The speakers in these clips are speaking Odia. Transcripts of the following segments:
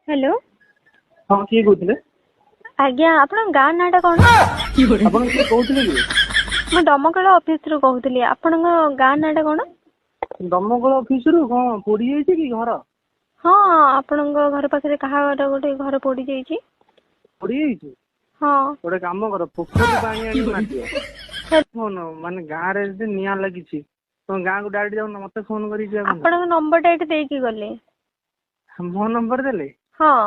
हेलो हाँ किए कहते आज्ञा आपण गाँ नाटा कौन ଆପଣ କିଏ କହୁଥିଲେ କି मु दमकल ऑफिस रु कहूली आपण गाँ नाटा कौन ଦମକଳ ଅଫିସରୁ କଣ ପୋଡି ଯାଇଛି କି ଘର हाँ आपण घर पाखे कहा गोटे घर पोड़ी जाइए ପୋଡି ଯାଇଛି हाँ ଗୋଟେ କାମ କର ପୋଖରୀ ପାଣି ଆଣି ମାରିଦିଅ ଫୋନ ମାନେ ଗାଁରେ ଯଦି ନିଆଁ ଲାଗିଛି ତମ ଗାଁକୁ ଡାଇରେକ୍ଟ ଯାଉନ ମତେ ଫୋନ କରିକି ଯିବା आपण नंबर टा एठी देकी गले ମୋ ନମ୍ବର ଦେଲେ हाँ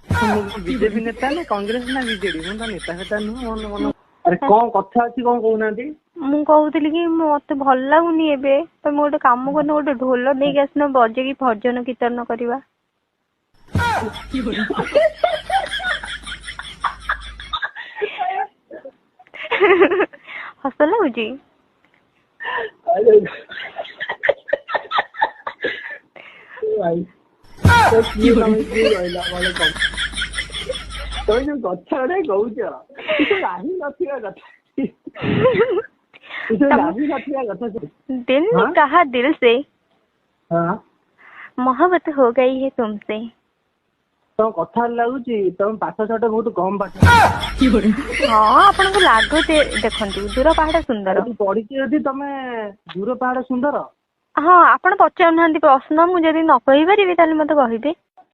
ମୁଁ ବିଜେପି ନେତା ନା କଂଗ୍ରେସ ନା ବିଜେଡି ମୁଁ ତ ନେତା ଫେତା ନୁହଁ ମୋ ଆରେ କଣ କଥା ଅଛି କଣ କହୁନାହାନ୍ତି मु कहूली कि मते भल लगुनि एबे तो मु गोटे काम करन गोटे ढोल नहीं आसन बजेकी भजन कीर्तन करवा हस लगुची ତମେ ଯୋଉ କଥା ଗୁଡା କହୁଛ ରାହି ନଥିବା କଥା ରାହି ନଥିବା କଥା दिल ने कहा दिल से ହଁ मोहब्बत हो गई है तुमसे ତମ କଥା ଲାଗୁଛି ତମ ପାଠ ସାଠ ବହୁତ କମ ପାଠ हाँ आपन को लागो देखंतु दूर पहाड़ सुंदर ଏଠି ପଢିଛି ଯଦି ତମେ ଦୂର ପାହାଡ ସୁନ୍ଦର हाँ आपण पचार ना प्रश्न मुझे न कही पारि ताले मते कहिबे